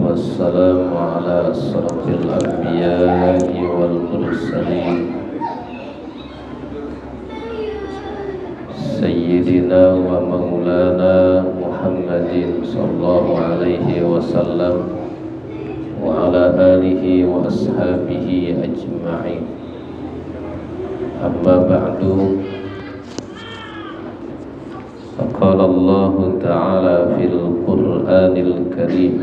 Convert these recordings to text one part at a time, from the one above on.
والسلام على أشرف الأنبياء والمرسلين سيدنا ومولانا محمد صلى الله عليه وسلم وعلى آله وأصحابه أجمعين. أما بعد، فقال الله تعالى في القرآن الكريم: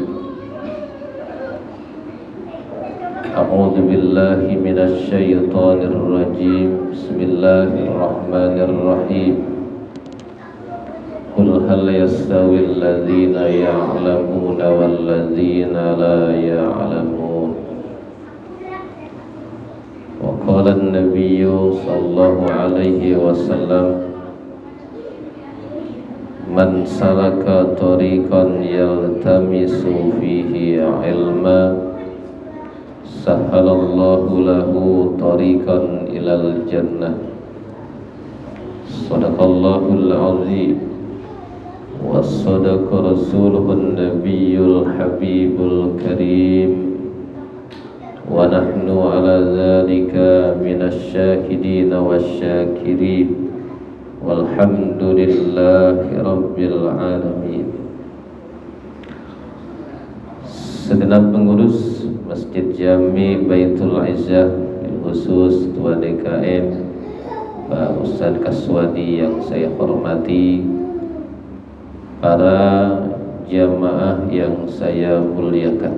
أعوذ بالله من الشيطان الرجيم. بسم الله الرحمن الرحيم. قل هل يستوي الذين يعلمون والذين لا يعلمون. وقال النبي صلى الله عليه وسلم: من سلك طريقا يلتمس فيه علما سهل الله له طريقا إلى الجنة. صدق الله العظيم وصدق رسوله النبي الحبيب الكريم، ونحن على ذلك من الشاهدين والشاكرين، والحمد لله رب العالمين. Segenap pengurus Masjid Jami Baitul Izzah, khusus Ketua DKM Pak Ustadz Kaswadi yang saya hormati, para jamaah yang saya muliakan,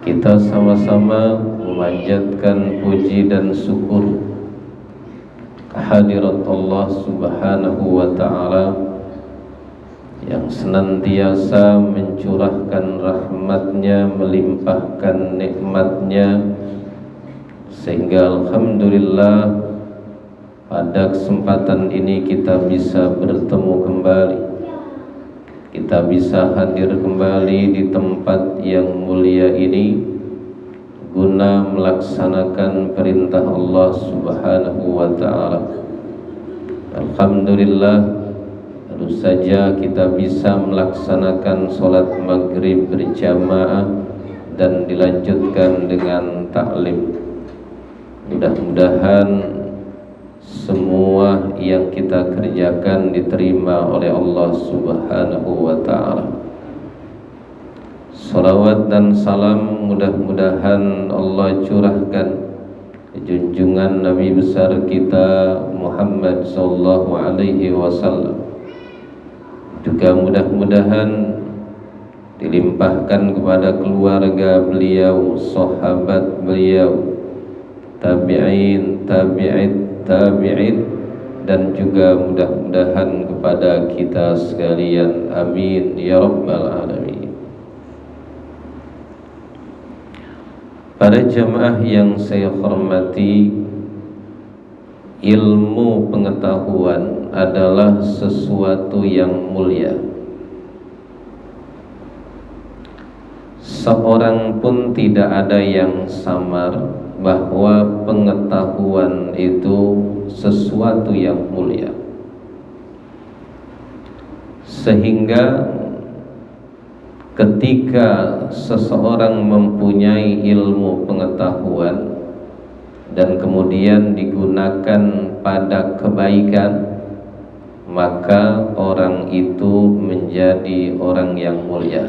kita sama-sama memanjatkan puji dan syukur kehadirat Allah Subhanahu wa Ta'ala yang senantiasa mencurahkan rahmatnya, melimpahkan nikmatnya, sehingga alhamdulillah pada kesempatan ini kita bisa bertemu kembali, kita bisa hadir kembali di tempat yang mulia ini guna melaksanakan perintah Allah Subhanahu wa Ta'ala. Alhamdulillah, baru saja kita bisa melaksanakan sholat maghrib berjamaah dan dilanjutkan dengan taklim. Mudah-mudahan semua yang kita kerjakan diterima oleh Allah Subhanahu wa Ta'ala. Salawat dan salam mudah-mudahan Allah curahkan ke junjungan Nabi besar kita Muhammad sallallahu alaihi wasallam. Juga mudah-mudahan dilimpahkan kepada keluarga beliau, sahabat beliau, tabi'in, tabi'in, dan juga mudah-mudahan kepada kita sekalian. Amin ya rabbal alamin. Para jamaah yang saya hormati, ilmu pengetahuan adalah sesuatu yang mulia. Seorang pun tidak ada yang samar bahwa pengetahuan itu sesuatu yang mulia, sehingga ketika seseorang mempunyai ilmu pengetahuan dan kemudian digunakan pada kebaikan, maka orang itu menjadi orang yang mulia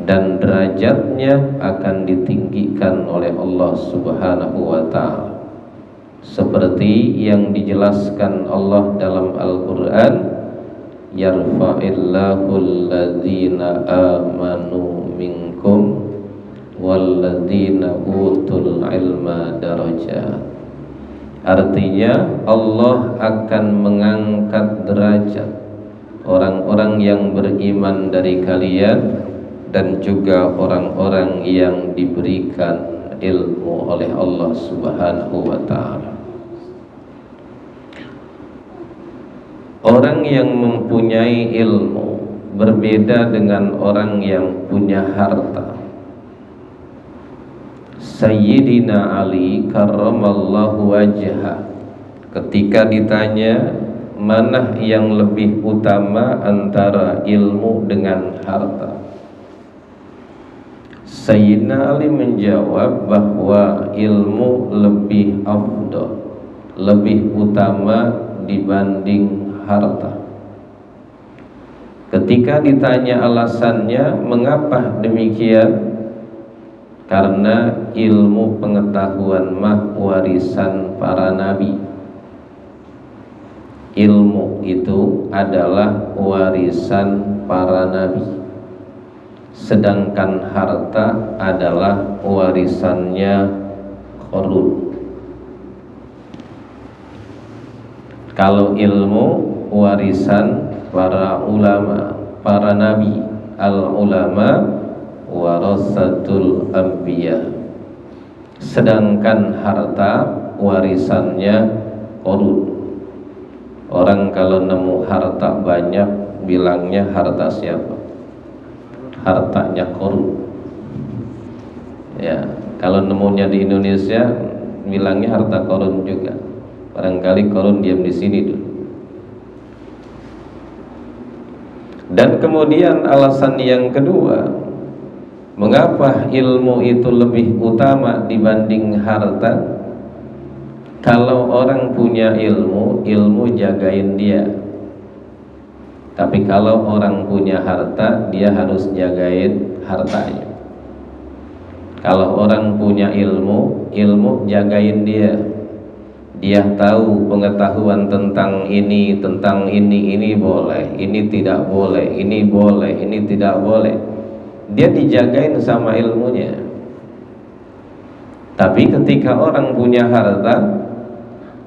dan derajatnya akan ditinggikan oleh Allah Subhanahu wa Ta'ala, seperti yang dijelaskan Allah dalam Al-Quran: yarfa'illahu alladhina amanu minkum walladhina utul ilma darajat. Artinya Allah akan mengangkat derajat orang-orang yang beriman dari kalian dan juga orang-orang yang diberikan ilmu oleh Allah Subhanahu wa Ta'ala. Orang yang mempunyai ilmu berbeda dengan orang yang punya harta. Sayyidina Ali karramallahu wajhah ketika ditanya mana yang lebih utama antara ilmu dengan harta? Sayyidina Ali menjawab bahwa ilmu lebih afdal, lebih utama dibanding harta. Ketika ditanya alasannya mengapa demikian, karena ilmu pengetahuan mah warisan para nabi. Ilmu itu adalah warisan para nabi, sedangkan harta adalah warisannya Qarun. Kalau ilmu warisan para ulama, para nabi, al ulama warasatul anbiya, sedangkan harta warisannya Qarun. Orang kalau nemu harta banyak bilangnya harta siapa? Hartanya Qarun. Ya, kalau nemunya di Indonesia bilangnya harta Qarun juga. Barangkali Qarun diam di sini dulu. Dan kemudian alasan yang kedua, mengapa ilmu itu lebih utama dibanding harta? Kalau orang punya ilmu, ilmu jagain dia. Tapi kalau orang punya harta, dia harus jagain hartanya. Kalau orang punya ilmu, ilmu jagain dia. Dia tahu pengetahuan tentang ini boleh, ini tidak boleh, ini boleh, ini tidak boleh. Dia dijagain sama ilmunya. Tapi ketika orang punya harta,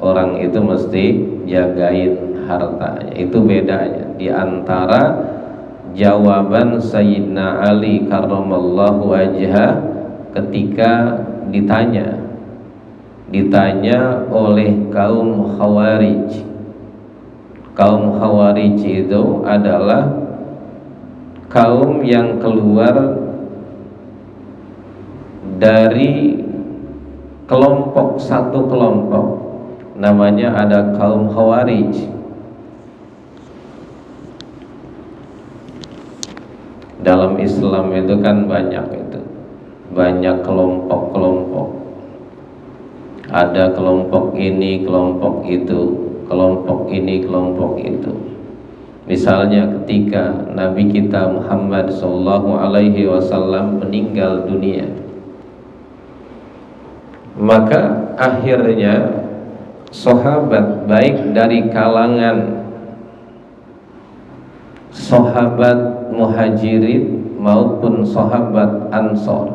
orang itu mesti jagain hartanya. Itu bedanya di antara jawaban Sayyidina Ali karramallahu wajhah ketika ditanya oleh kaum Khawarij. Kaum Khawarij itu adalah kaum yang keluar dari kelompok, satu kelompok namanya ada kaum Khawarij. Dalam Islam itu kan banyak kelompok-kelompok. Ada kelompok ini, kelompok itu, kelompok ini, kelompok itu. Misalnya ketika Nabi kita Muhammad SAW meninggal dunia, maka akhirnya sahabat baik dari kalangan sahabat Muhajirin maupun sahabat Ansor.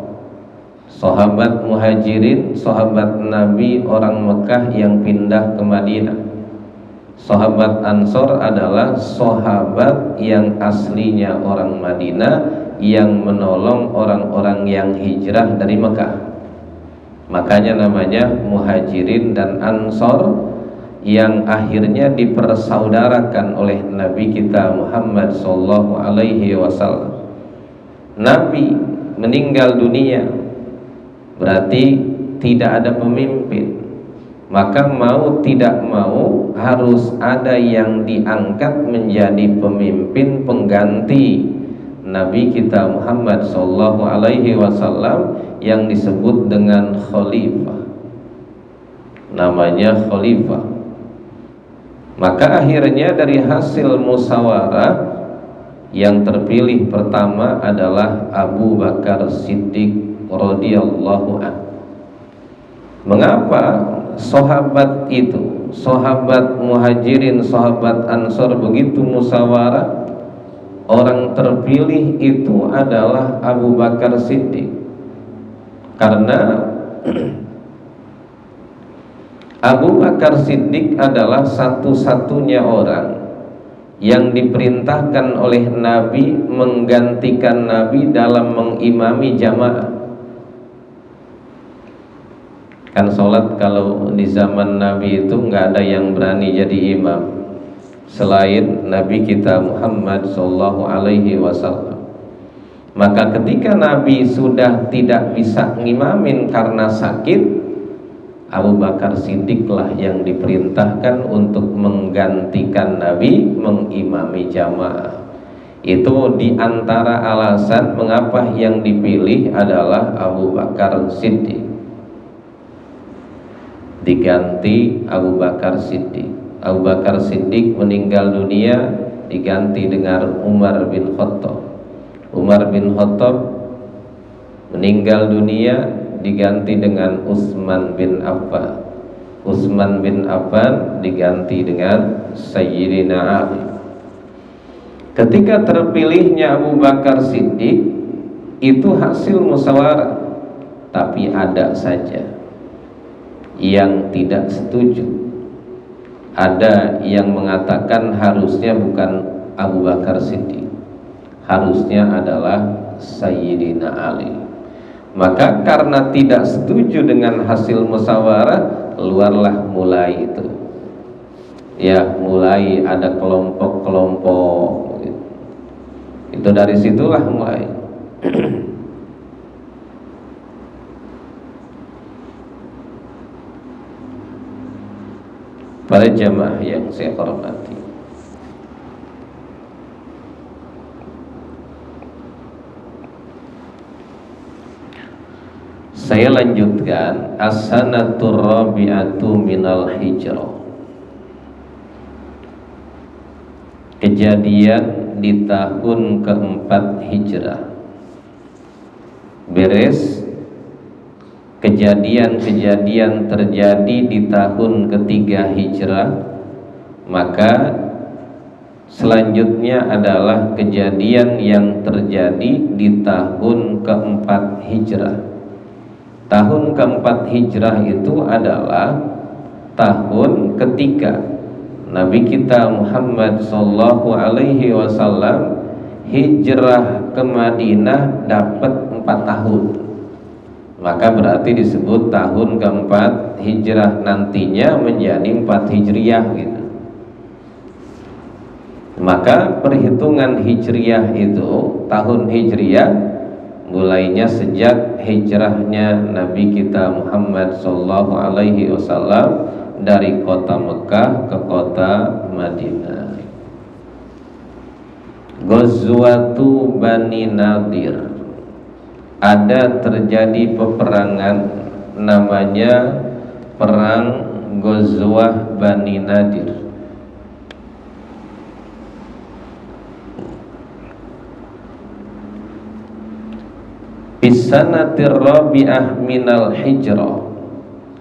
Sahabat Muhajirin, sahabat Nabi orang Mekah yang pindah ke Madinah. Sahabat Ansor adalah sahabat yang aslinya orang Madinah yang menolong orang-orang yang hijrah dari Mekah. Makanya namanya Muhajirin dan Ansor, yang akhirnya dipersaudarakan oleh Nabi kita Muhammad SAW. Nabi meninggal dunia, berarti tidak ada pemimpin. Maka mau tidak mau harus ada yang diangkat menjadi pemimpin pengganti Nabi kita Muhammad SAW, yang disebut dengan khalifah. Namanya khalifah. Maka akhirnya dari hasil musyawarah yang terpilih pertama adalah Abu Bakar Siddiq radhiyallahu anhu. Mengapa sahabat itu, sahabat Muhajirin, sahabat Ansor begitu musyawarah? Orang terpilih itu adalah Abu Bakar Siddiq, karena Abu Bakar Siddiq adalah satu-satunya orang yang diperintahkan oleh Nabi menggantikan Nabi dalam mengimami jamaah. Kan sholat kalau di zaman Nabi itu nggak ada yang berani jadi imam selain Nabi kita Muhammad SAW. Maka ketika Nabi sudah tidak bisa ngimamin karena sakit, Abu Bakar Siddiqlah yang diperintahkan untuk menggantikan Nabi mengimami jamaah. Itu diantara alasan mengapa yang dipilih adalah Abu Bakar Siddiq, diganti Abu Bakar Siddiq. Abu Bakar Siddiq meninggal dunia, diganti dengan Umar bin Khattab. Umar bin Khattab meninggal dunia, diganti dengan Utsman bin Affan. Utsman bin Affan diganti dengan Sayyidina Ali. Ketika terpilihnya Abu Bakar Siddiq itu hasil musyawarah, tapi ada saja yang tidak setuju. Ada yang mengatakan harusnya bukan Abu Bakar Siddiq, harusnya adalah Sayyidina Ali. Maka karena tidak setuju dengan hasil musyawarah, keluarlah mulai itu. Ya, mulai ada kelompok-kelompok. Itu dari situlah mulai. Para jamaah yang saya hormati, saya lanjutkan as-sanatur rabi'atu minal hijrah. Kejadian di tahun keempat hijrah. Beres kejadian-kejadian terjadi di tahun ketiga hijrah, maka selanjutnya adalah kejadian yang terjadi di tahun keempat hijrah. Tahun keempat hijrah itu adalah tahun ketika Nabi kita Muhammad sallallahu alaihi wasallam hijrah ke Madinah dapat 4 tahun. Maka berarti disebut tahun keempat hijrah, nantinya menjadi 4 hijriyah gitu. Maka perhitungan hijriyah itu, tahun hijriyah mulainya sejak hijrahnya Nabi kita Muhammad sallallahu alaihi wasallam dari kota Mekah ke kota Madinah. Ghazwatu Bani Nadir, ada terjadi peperangan namanya perang Ghazwah Bani Nadir. Bisanatir rabi'ah minal hijrah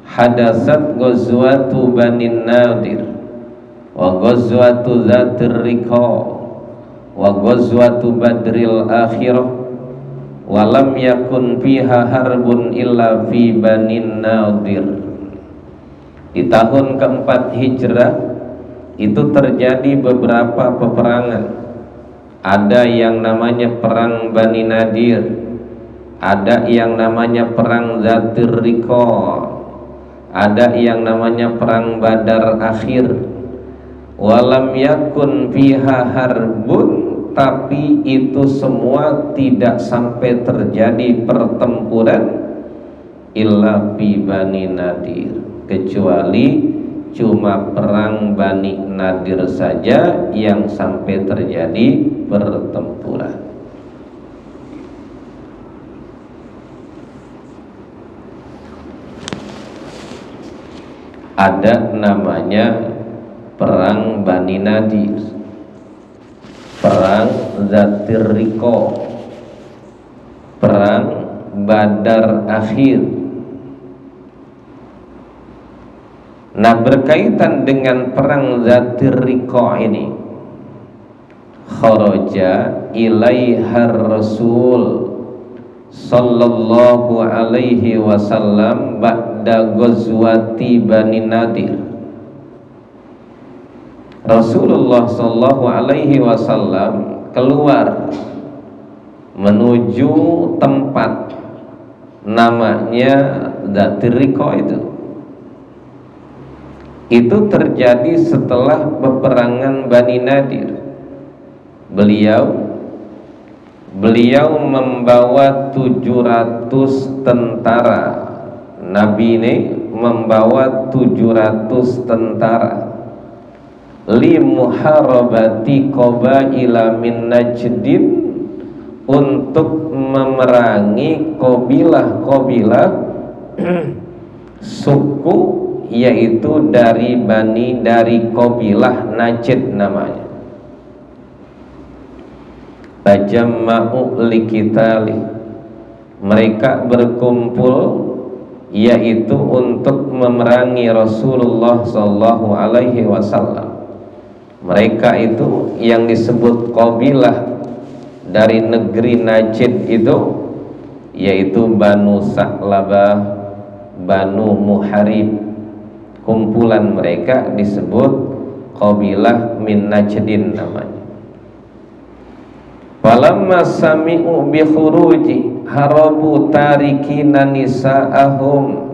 hadasat ghazwatu Bani Nadir wa ghazwatu Zatir Riqa wa ghazwatu Badril Akhirah wa lam yakun fiha harbun illa fi Bani Nadir. Di tahun keempat hijrah itu terjadi beberapa peperangan. Ada yang namanya perang Bani Nadir, ada yang namanya perang Zatir Riqa, ada yang namanya perang Badar Akhir. Walam yakun fiha harbun, tapi itu semua tidak sampai terjadi pertempuran illa fi Bani Nadir, kecuali cuma perang Bani Nadir saja yang sampai terjadi pertempuran. Ada namanya perang Bani Nadir, perang Zatir Riqa, perang Badar Akhir. Nah, berkaitan dengan perang Zatir Riqa ini, kharaja ilaihar Rasul sallallahu alaihi wasallam ba'da ghazwati Bani Nadir. Rasulullah sallallahu alaihi wasallam keluar menuju tempat namanya Zatir Riqa itu terjadi setelah peperangan Bani Nadir. Beliau membawa 700 tentara. Nabi ini membawa 700 tentara li muharabati qabaila min Najdin, untuk memerangi kabilah-kabilah suku, yaitu dari kabilah Najd namanya. Tajamma'u likitali, mereka berkumpul yaitu untuk memerangi Rasulullah sallallahu alaihi wasallam. Mereka itu yang disebut kabilah dari negeri Najd itu, yaitu Banu Sa'labah, Banu Muharib. Kumpulan mereka disebut kabilah min Najdin namanya. Falamma sami'u bi khuruji harabu tarikina nisa'ahum,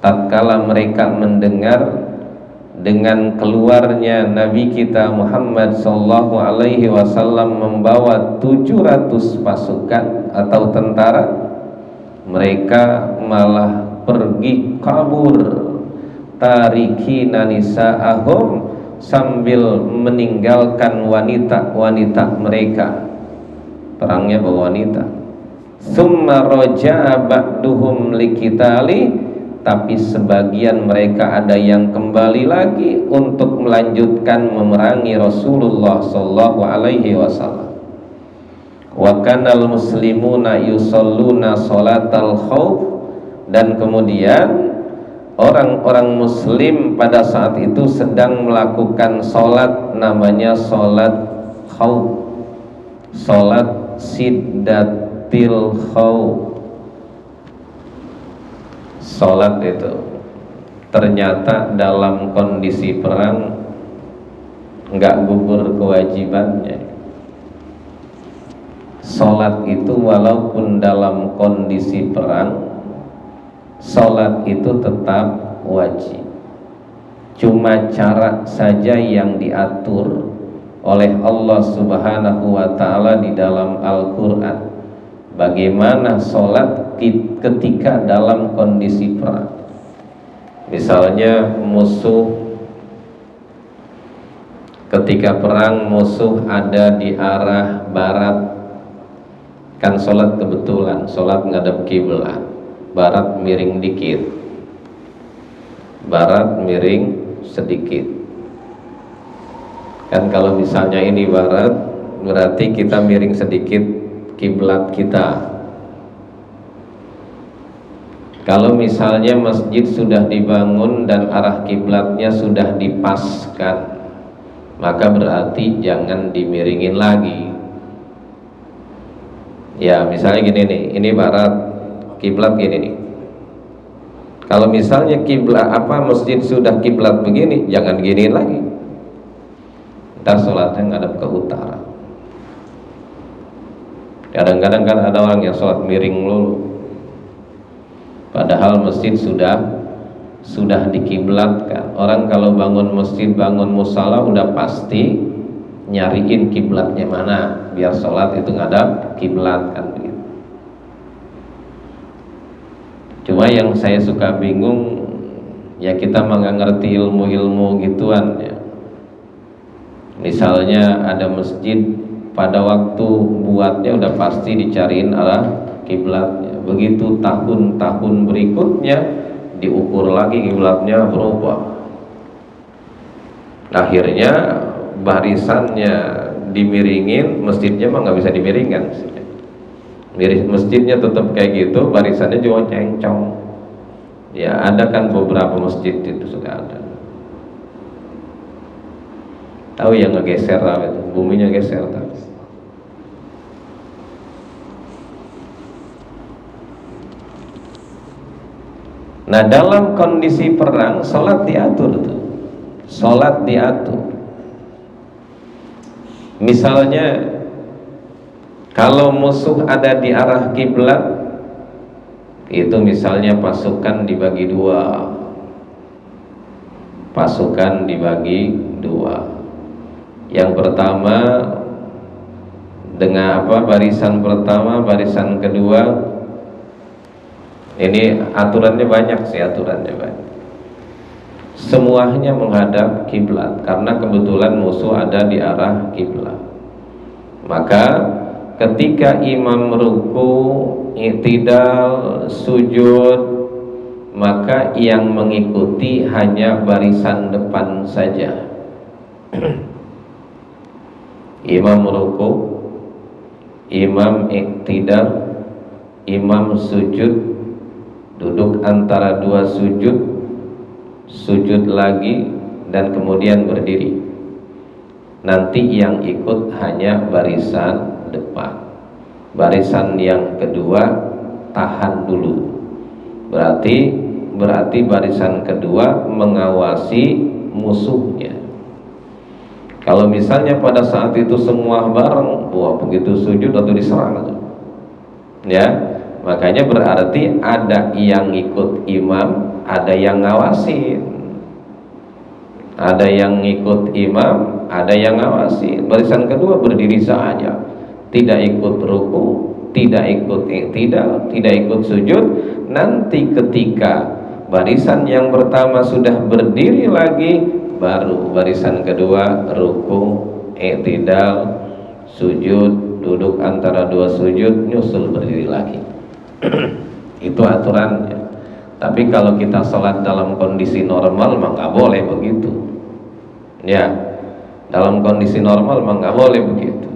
tatkala mereka mendengar dengan keluarnya Nabi kita Muhammad sallallahu alaihi wasallam membawa 700 pasukan atau tentara, mereka malah pergi kabur, tarikina nisa'ahum, sambil meninggalkan wanita-wanita mereka. Perangnya bawa wanita. Summa raja'a ba'duhum likitali, tapi sebagian mereka ada yang kembali lagi untuk melanjutkan memerangi Rasulullah sallallahu alaihi wasallam. Wa kanal muslimuna yusalluna salatal khauf, dan kemudian orang-orang muslim pada saat itu sedang melakukan sholat namanya sholat khauf, sholat siddatil khauf. Sholat itu ternyata dalam kondisi perang nggak gugur kewajibannya. Sholat itu walaupun dalam kondisi perang, sholat itu tetap wajib. Cuma cara saja yang diatur oleh Allah Subhanahu wa ta'ala di dalam Al-Quran. Bagaimana sholat ketika dalam kondisi perang. Misalnya musuh, ketika perang musuh ada di arah barat, kan sholat kebetulan, sholat ngadep kiblat, barat miring dikit, barat miring sedikit. Kan kalau misalnya ini barat, berarti kita miring sedikit kiblat kita. Kalau misalnya masjid sudah dibangun dan arah kiblatnya sudah dipaskan, maka berarti jangan dimiringin lagi. Ya misalnya gini nih, ini barat, kiblat gini nih. Kalau misalnya kiblat masjid sudah kiblat begini, jangan giniin lagi. Ntar sholatnya ngadep ke utara. Kadang-kadang kan ada orang yang sholat miring lulu, padahal masjid sudah dikiblatkan. Orang kalau bangun masjid, bangun musala, udah pasti nyariin kiblatnya mana, biar sholat itu ngadep kiblat kan begitu. Cuma yang saya suka bingung, ya kita nggak ngerti ilmu-ilmu gituan ya. Misalnya ada masjid, pada waktu buatnya udah pasti dicariin arah kiblatnya. Begitu tahun-tahun berikutnya diukur lagi kiblatnya berubah. Akhirnya barisannya dimiringin, masjidnya mah nggak bisa dimiringkan. Masjidnya tetap kayak gitu, barisannya juga cencong. Ya ada kan beberapa masjid itu sudah ada. Tahu yang ngegeser apa itu, buminya geser tahu. Nah dalam kondisi perang, sholat diatur tuh, sholat diatur. Misalnya kalau musuh ada di arah kiblat, itu misalnya pasukan dibagi dua, pasukan dibagi dua. Yang pertama dengan barisan pertama, barisan kedua Ini aturannya banyak sih, aturannya banyak. Semuanya menghadap kiblat karena kebetulan musuh ada di arah kiblat. Maka ketika imam ruku, i'tidal, sujud, maka yang mengikuti hanya barisan depan saja. Imam ruku, imam i'tidal, imam sujud, duduk antara dua sujud, sujud lagi, dan kemudian berdiri. Nanti yang ikut hanya barisan depan. Barisan yang kedua tahan dulu. Berarti barisan kedua mengawasi musuhnya. Kalau misalnya pada saat itu semua bareng, wah begitu sujud atau diserang itu, ya, makanya berarti ada yang ikut imam, ada yang ngawasin. Ada yang ikut imam, ada yang ngawasin. Barisan kedua berdiri saja, tidak ikut ruku, tidak ikut i'tidal, tidak ikut sujud. Nanti ketika barisan yang pertama sudah berdiri lagi, baru barisan kedua ruku, i'tidal, sujud, duduk antara dua sujud, nyusul berdiri lagi. Itu aturannya. Tapi kalau kita sholat dalam kondisi normal mah nggak boleh begitu. Ya, dalam kondisi normal mah nggak boleh begitu.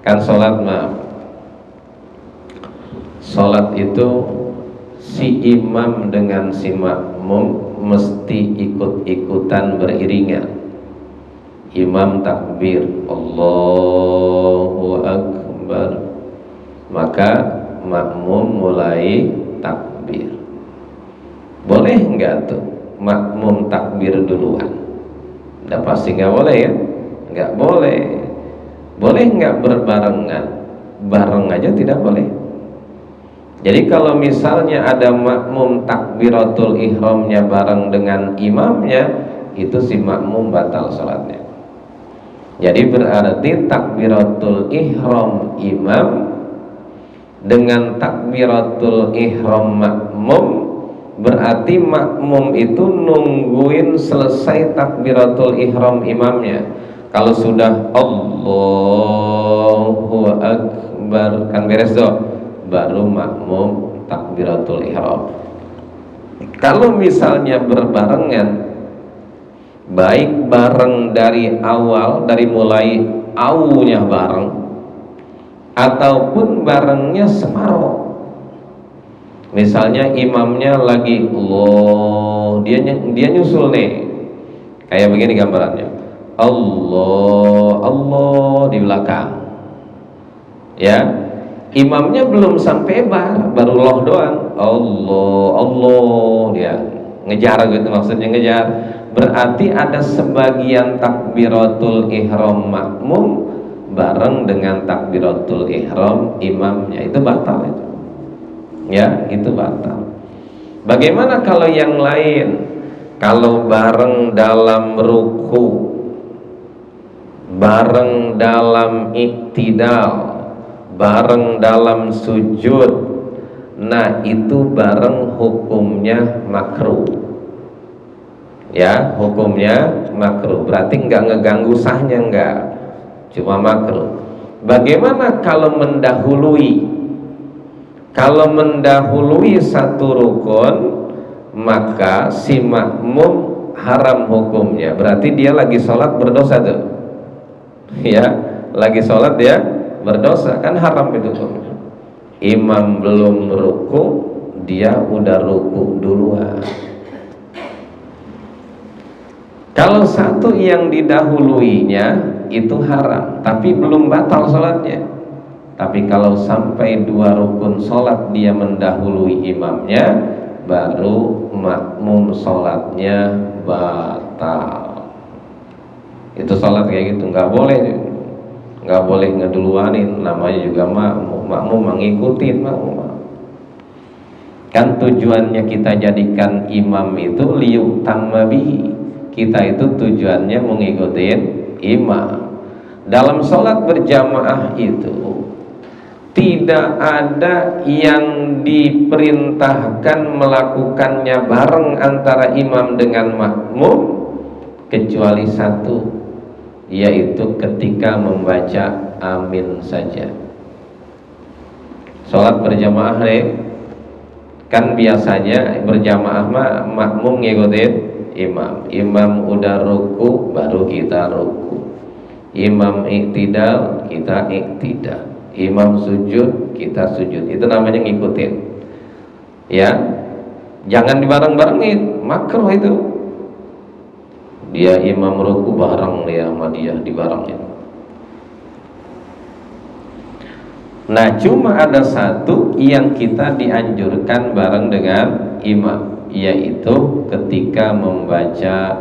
Kan sholat itu si imam dengan si makmum mesti ikut-ikutan beriringan. Imam takbir Allahu Akbar, maka makmum mulai takbir. Boleh enggak tuh makmum takbir duluan? Udah pasti enggak boleh ya? Enggak boleh. Boleh enggak berbarengan? Bareng aja tidak boleh. Jadi kalau misalnya ada makmum takbiratul ihramnya bareng dengan imamnya, itu si makmum batal salatnya. Jadi berarti takbiratul ihram imam dengan takbiratul ihram makmum, berarti makmum itu nungguin selesai takbiratul ihram imamnya. Kalau sudah Allahu Akbar kan beres doh, baru makmum takbiratul ihram. Kalau misalnya berbarengan, baik bareng dari awal, dari mulai awunya bareng, ataupun barengnya separuh. Misalnya imamnya lagi Allah, dia nyusul nih, kayak begini gambarannya, Allah di belakang, ya, imamnya belum sampai baru Allah doang, Allah dia ngejar gitu, maksudnya ngejar. Berarti ada sebagian takbiratul ihram makmum bareng dengan takbiratul ihram imamnya, itu batal itu. Ya, itu batal. Bagaimana kalau yang lain? Kalau bareng dalam ruku, bareng dalam i'tidal, bareng dalam sujud, nah itu bareng hukumnya makruh. Ya, hukumnya makruh. Berarti nggak ngeganggu sahnya, nggak, cuma makruh. Bagaimana kalau mendahului? Kalau mendahului satu rukun, maka si makmum haram hukumnya. Berarti dia lagi sholat berdosa tuh. Ya, lagi sholat dia berdosa, kan haram itu hukumnya. Imam belum ruku, dia udah ruku duluan. Kalau satu yang didahuluinya itu haram, tapi belum batal sholatnya. Tapi kalau sampai dua rukun sholat dia mendahului imamnya, baru makmum sholatnya batal. Itu sholat kayak gitu, nggak boleh ngeduluanin. Namanya juga makmum mengikutin makmum. Kan tujuannya kita jadikan imam itu liyutamma bihi. Kita itu tujuannya mengikutin imam. Dalam sholat berjamaah itu tidak ada yang diperintahkan melakukannya bareng antara imam dengan makmum kecuali satu, yaitu ketika membaca amin saja. Sholat berjamaah kan biasanya berjamaah makmum ngikutin imam. Imam udah ruku baru kita ruku, imam iktidal kita iktidal, imam sujud kita sujud. Itu namanya ngikutin ya. Jangan dibareng-barengin, makruh itu. Dia imam ruku bareng dia sama dia dibarengin. Nah, cuma ada satu yang kita dianjurkan bareng dengan imam, yaitu ketika membaca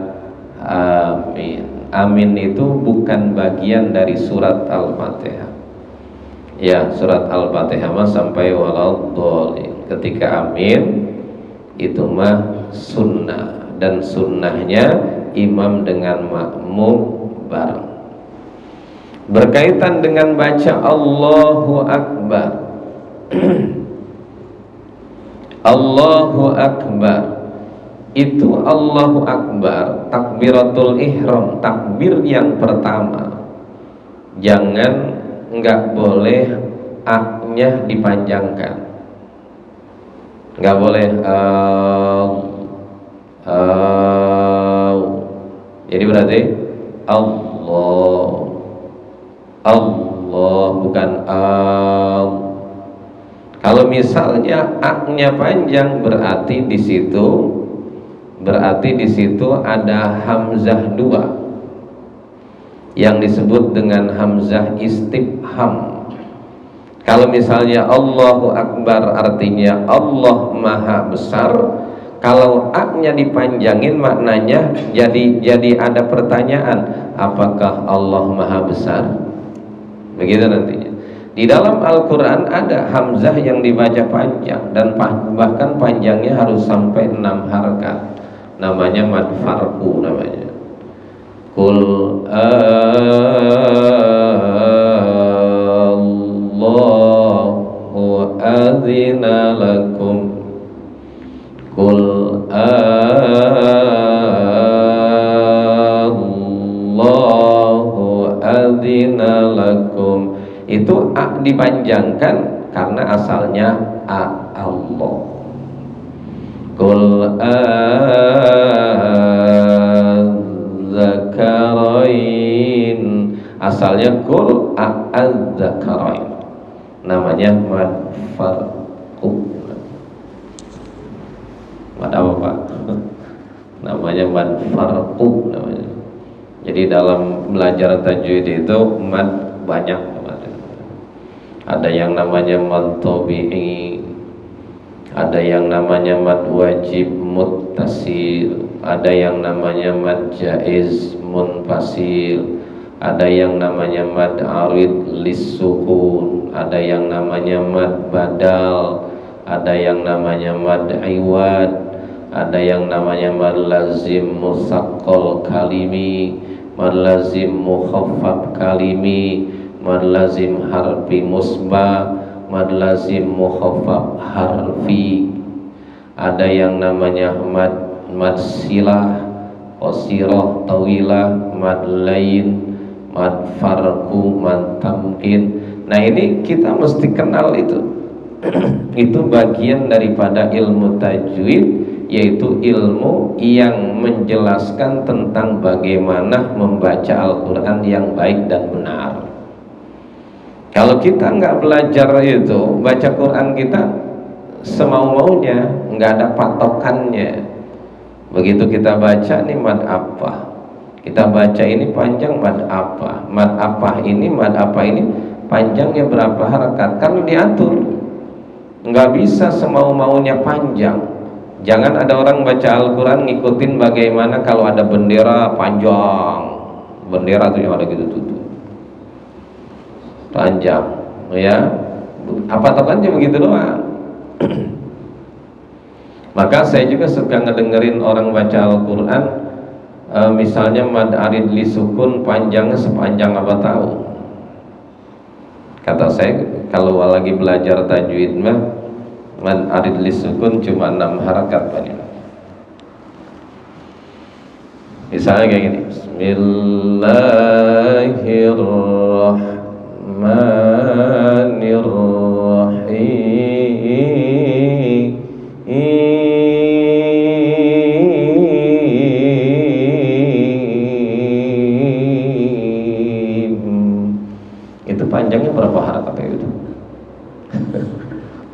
amin. Amin itu bukan bagian dari surat Al-Fatihah. Ya, surat Al-Fatihah mah sampai waladhdallin. Ketika amin itu mah sunnah, dan sunnahnya imam dengan makmum bareng. Berkaitan dengan baca Allahu Akbar Allahu Akbar itu Allahu Akbar takbiratul ihram, takbir yang pertama. Jangan, nggak boleh aknya dipanjangkan, nggak boleh jadi berarti Allah bukan Kalau misalnya aknya panjang berarti di situ ada hamzah dua yang disebut dengan hamzah istifham. Kalau misalnya Allahu Akbar artinya Allah Maha Besar, kalau aknya dipanjangin maknanya jadi ada pertanyaan, apakah Allah Maha Besar? Begitu nantinya. Di dalam Al-Quran ada hamzah yang dibaca panjang, dan bahkan panjangnya harus sampai 6 harakat. Namanya mad farqu namanya. Qul Allahu adzina lakum. Qul Allahu adzina lakum. Itu a dipanjangkan karena asalnya Allah. Qul az-zakarain, asalnya qul az-zakarain, namanya mad farqu. Mad apa Pak? Namanya mad farqu namanya. Jadi dalam belajar tajwid itu mad banyak. Ada yang namanya mad tabi'i, ada yang namanya mad wajib muttasil, ada yang namanya mad jaiz munfasil, ada yang namanya mad arid lis-sukun, ada yang namanya mad badal, ada yang namanya mad iwad, ada yang namanya mad lazim musaqqal kalimi, mad lazim mukhaffaf kalimi, mad lazim harfi musbah, mad lazim mukhaffaf harfi. Ada yang namanya mad silah, qasirah, tawilah, mad lain, mad farqu, mad tamkin. Nah, ini kita mesti kenal itu. Itu bagian daripada ilmu tajwid, yaitu ilmu yang menjelaskan tentang bagaimana membaca Al-Quran yang baik dan benar. Kalau kita nggak belajar itu, baca Quran kita semau-maunya, nggak ada patokannya. Begitu kita baca nih mad apa, kita baca ini panjang mad apa ini, mad apa ini panjangnya berapa harakat, kan diatur. Nggak bisa semau-maunya panjang. Jangan ada orang baca Al-Quran ngikutin bagaimana kalau ada bendera panjang, bendera tuh yang ada gitu tuh panjang, ya apa tokannya begitu doang. Maka saya juga suka ngedengerin orang baca Al-Quran, misalnya mad arid li sukun panjangnya sepanjang apa tahu? Kata saya, kalau lagi belajar tajwid mah man arid lisukun cuma 6 harakat banyak. Misalnya kayak gini, Bismillahirrahmanirrahim. Itu panjangnya berapa harakat kayak gitu?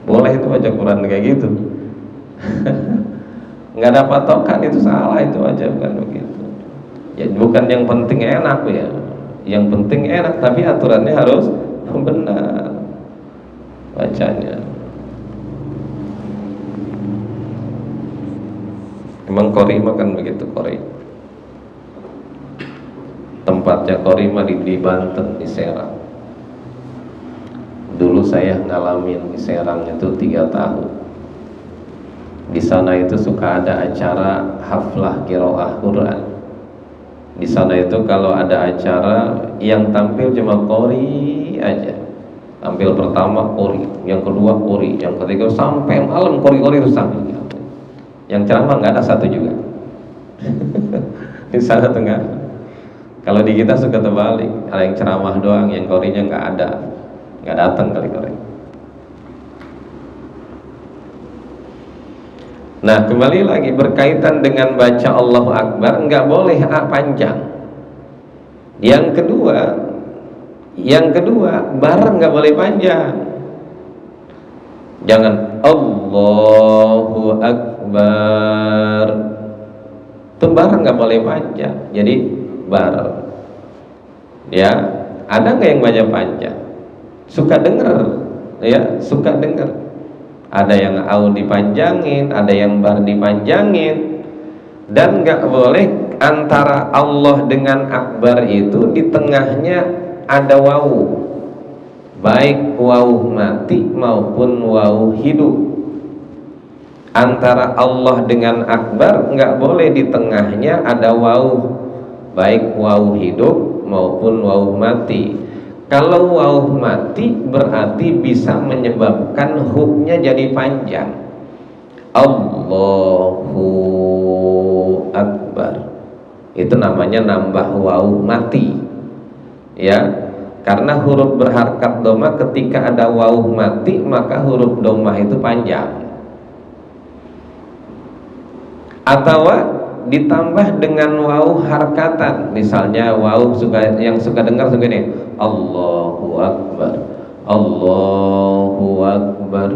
Boleh itu baca Quran kayak gitu. Nggak ada patokan, itu salah, itu aja bukan begitu. Ya bukan yang penting enak ya, yang penting enak tapi aturannya harus benar bacanya. Emang Korima kan begitu, Kori tempatnya Korima di Banten, di Serang. Dulu saya ngalamin di Serang itu 3 tahun. Di sana itu suka ada acara haflah qiraah Quran. Di sana itu kalau ada acara yang tampil cuma qori aja. Tampil pertama qori, yang kedua qori, yang ketiga sampai malam qori-qori itu sampai. Yang ceramah nggak ada satu juga. Di sana tuh nggak. Kalau di kita suka terbalik, ada yang ceramah doang, yang qorinya nggak datang kali-kali. Nah, kembali lagi berkaitan dengan baca Allahu Akbar, nggak boleh panjang. Yang kedua, bareng nggak boleh panjang. Jangan Allahu Akbar, itu bareng nggak boleh panjang. Jadi bareng. Ya, ada nggak yang baca panjang? Suka denger, ya, suka denger. Ada yang au dipanjangin, ada yang bar dipanjangin, dan nggak boleh antara Allah dengan Akbar itu di tengahnya ada wawu, baik wawu mati maupun wawu hidup. Antara Allah dengan Akbar nggak boleh di tengahnya ada wawu, baik wawu hidup maupun wawu mati. Kalau waw mati berarti bisa menyebabkan huknya jadi panjang. Allahu Akbar, itu namanya nambah waw mati. Ya, karena huruf berharkat dhamma ketika ada waw mati maka huruf dhammah itu panjang. Atau ditambah dengan waw harkatan, misalnya waw yang suka dengar suka ini, Allahu Akbar, Allahu Akbar,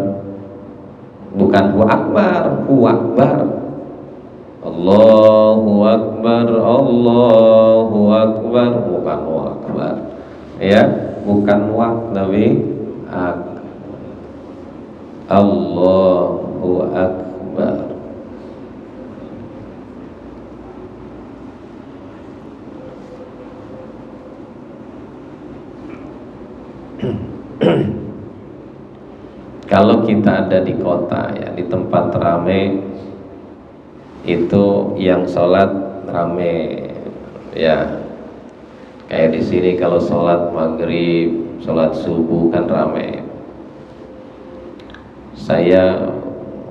bukan hu akbar, hu akbar, Allahu Akbar, Allahu Akbar, bukan hu akbar, ya, bukan wak tapi Allahu Akbar. Kalau kita ada di kota ya, di tempat rame itu yang sholat rame ya, kayak di sini kalau sholat maghrib, sholat subuh kan rame. Saya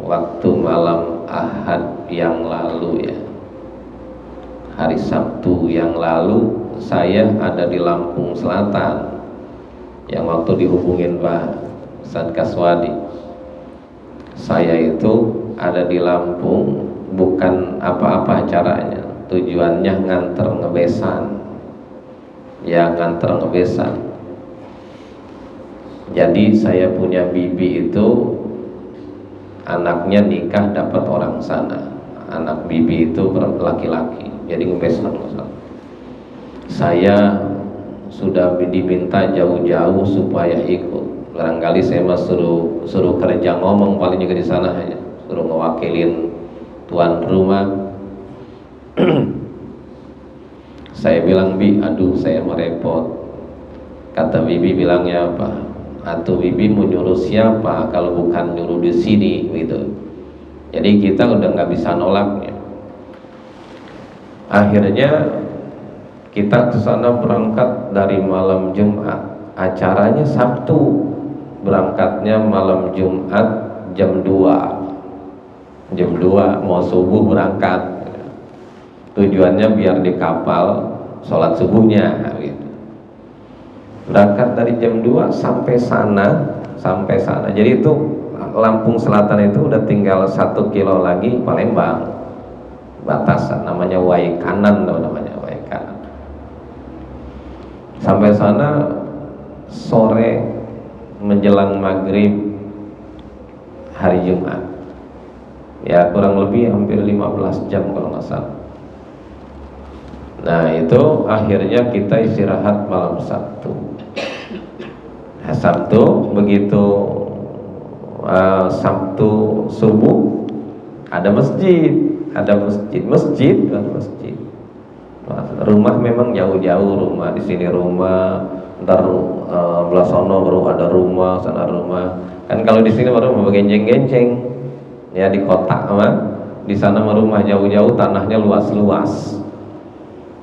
waktu malam Ahad yang lalu ya, hari Sabtu yang lalu saya ada di Lampung Selatan, yang waktu dihubungin Pak Ustadz Kaswadi. Saya itu ada di Lampung bukan apa-apa acaranya, tujuannya nganter ngebesan. Ya, nganter ngebesan. Jadi saya punya bibi itu anaknya nikah dapat orang sana. Anak bibi itu laki-laki, jadi ngebesan. Saya sudah diminta jauh-jauh supaya ikut. Barangkali saya mah suruh kerja ngomong paling juga di sana aja, suruh ngewakilin tuan rumah. Saya bilang, Bi, aduh saya mau repot. Kata bibi bilangnya apa? Atau bibi mau nyuruh siapa kalau bukan nyuruh di sini gitu. Jadi kita udah nggak bisa nolaknya. Akhirnya kita ke sana berangkat dari malam Jumat, acaranya Sabtu berangkatnya malam Jumat jam 2 mau subuh berangkat, tujuannya biar di kapal sholat subuhnya gitu. Berangkat dari jam 2 sampai sana. Jadi itu Lampung Selatan itu udah tinggal 1 kilo lagi Palembang, batasan namanya Waikanan, namanya Waikanan. Sampai sana sore menjelang maghrib hari Jumat, ya kurang lebih hampir 15 jam kalau nggak salah. Nah itu akhirnya kita istirahat malam Sabtu. Nah, Sabtu begitu Sabtu subuh ada masjid. Rumah memang jauh-jauh, rumah di sini rumah, ntar belah sono baru ada rumah, sana rumah. Kan kalau di sini baru mau genceng-genceng, ya di kota mah, di sana mah rumah jauh-jauh, tanahnya luas-luas.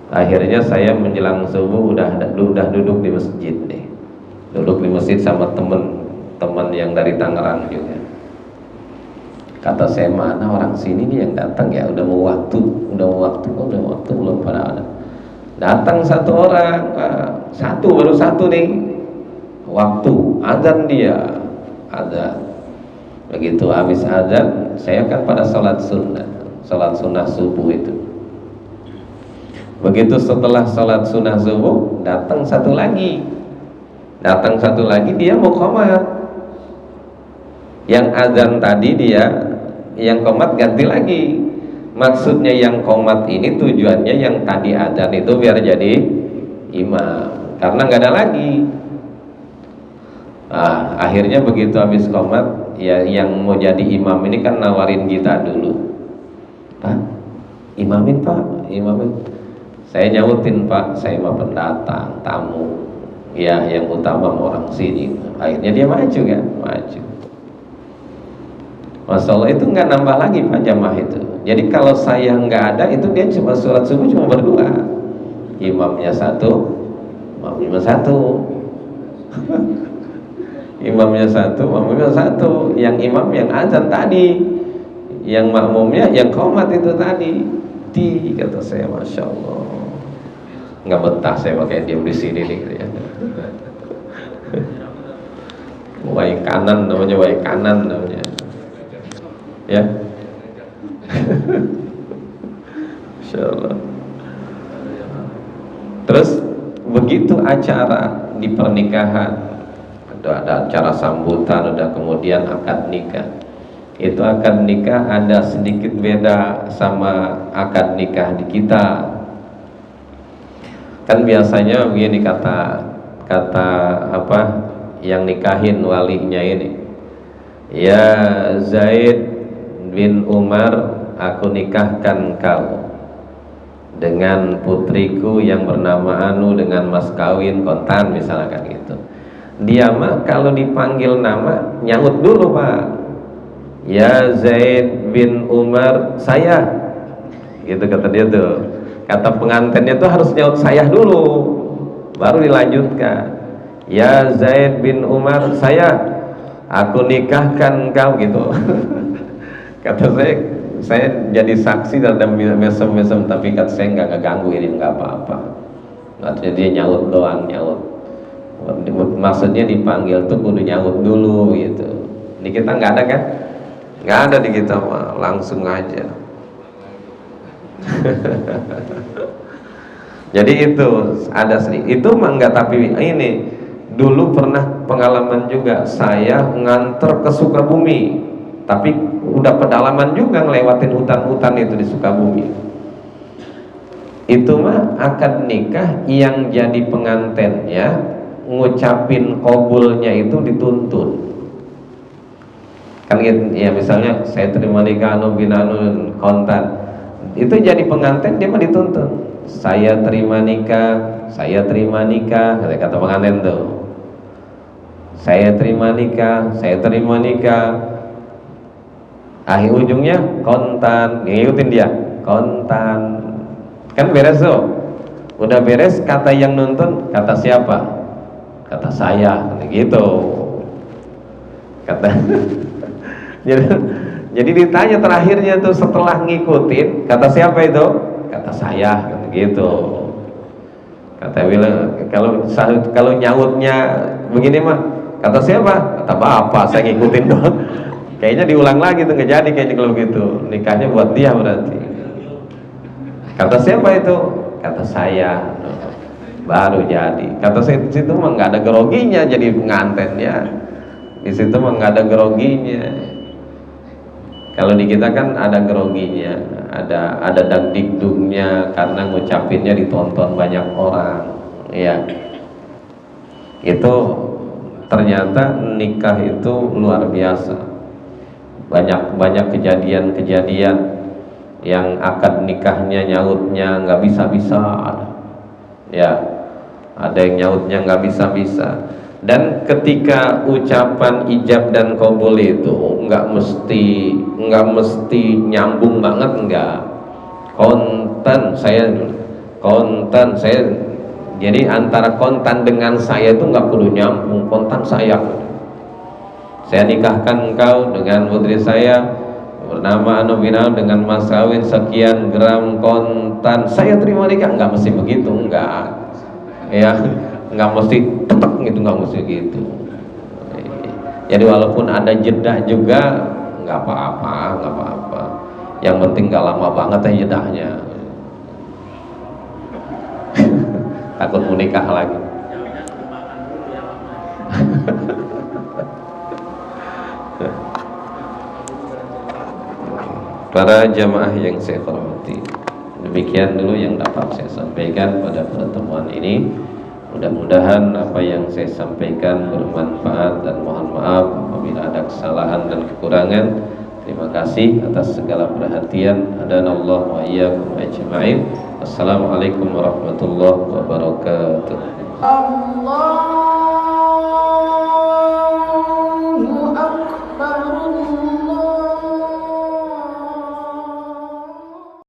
Akhirnya saya menjelang subuh udah duduk di masjid deh, duduk di masjid sama teman yang dari Tangerang juga. Kata saya, mana orang sini nih yang datang ya, udah mau waktu belum pada ada. Datang satu orang, baru satu nih, waktu azan dia azan. Begitu habis azan, saya kan pada sholat sunnah subuh itu. Begitu setelah sholat sunnah subuh, datang satu lagi, dia mau qomat. Yang azan tadi dia, yang qomat ganti lagi. Maksudnya yang qomat ini tujuannya yang tadi azan itu biar jadi imam, karena nggak ada lagi. Akhirnya begitu habis qomat, ya yang mau jadi imam ini kan nawarin kita dulu, Pak, imamin Pak, imamin. Saya nyautin, Pak, saya mah pendatang, tamu, ya yang utama orang sini. Akhirnya dia maju kan, maju. Masya Allah, itu nggak nambah lagi Pak jamaah itu. Jadi kalau saya nggak ada, itu dia cuma sholat subuh cuma berdua, imamnya satu, makmumnya satu. Imamnya satu, yang imam yang azan tadi, yang makmumnya yang qomat itu tadi. Kata saya, Masya Allah, nggak betah saya pakai diam di sini nih gitu ya. Waikanan namanya. Ya, Masya Allah. Terus begitu acara di pernikahan, ada acara sambutan, udah kemudian akad nikah. Itu akad nikah ada sedikit beda sama akad nikah di kita. Kan biasanya begini kata apa yang nikahin walinya ini, ya Zaid bin Umar, aku nikahkan kau dengan putriku yang bernama Anu dengan mas kawin kontan, misalkan gitu. Dia mah kalau dipanggil nama nyaut dulu, Pak. Ya Zaid bin Umar, saya, gitu kata dia tuh. Kata pengantinnya tuh harus nyaut saya dulu, baru dilanjutkan. Ya Zaid bin Umar, saya, aku nikahkan kau, gitu. Kata saya jadi saksi dalam mesem-mesem, tapi kata saya nggak ngeganggu ini, nggak apa-apa. Maksudnya dia nyaut doang, nyaut. Maksudnya dipanggil tuh kudu nyaut dulu gitu. Di kita nggak ada kan? Nggak ada di kita mah, langsung aja. Jadi itu ada sedikit. Itu mah nggak, tapi ini dulu pernah pengalaman juga, saya nganter ke Sukabumi, tapi udah pedalaman juga, ngelewatin hutan-hutan itu di Sukabumi. Itu mah akad nikah yang jadi pengantennya ngucapin qabulnya itu dituntun. Kan ya misalnya saya terima nikah anu bin anu kontan, itu jadi pengantin dia mah dituntun. Saya terima nikah, kata pengantin tuh. Saya terima nikah. Akhir ujungnya kontan, ngikutin dia, kontan. Kan beres tuh. Udah beres, kata yang nuntun, kata siapa? Kata saya, gitu. kata. jadi, jadi ditanya terakhirnya tuh setelah ngikutin, kata siapa itu? Kata saya, kata gitu. Kata bilang kalau nyautnya begini mah, kata siapa? Kata bapak, saya ngikutin doang. Kayaknya diulang lagi tuh, nggak jadi kayaknya kalau gitu. Nikahnya buat dia berarti. Kata siapa itu? Kata saya. Baru jadi. Kata situ mah nggak ada groginya jadi pengantennya. Di situ mah nggak ada groginya. Kalau di kita kan ada groginya, ada dagdikdungnya karena ngucapinnya ditonton banyak orang. Ya. Itu ternyata nikah itu luar biasa. Banyak kejadian-kejadian yang akad nikahnya nyautnya nggak bisa-bisa, ya ada yang nyautnya nggak bisa-bisa. Dan ketika ucapan ijab dan qabul itu nggak mesti nyambung banget, nggak kontan saya jadi antara kontan dengan saya itu nggak perlu nyambung, kontan saya nikahkan engkau dengan putri saya bernama Anobinal dengan mas kawin sekian gram, kontan saya terima nikah. Nggak mesti begitu, enggak ya, nggak mesti tetek gitu, nggak mesti gitu. Jadi walaupun ada jeda juga nggak apa-apa, yang penting nggak lama banget ya jedahnya. Takut menikah lagi. Para jamaah yang saya hormati, demikian dulu yang dapat saya sampaikan pada pertemuan ini. Mudah-mudahan apa yang saya sampaikan bermanfaat, dan mohon maaf apabila ada kesalahan dan kekurangan. Terima kasih atas segala perhatian. Hadanallahu wa iyyakum ajma'in. Assalamualaikum warahmatullahi wabarakatuh. Allah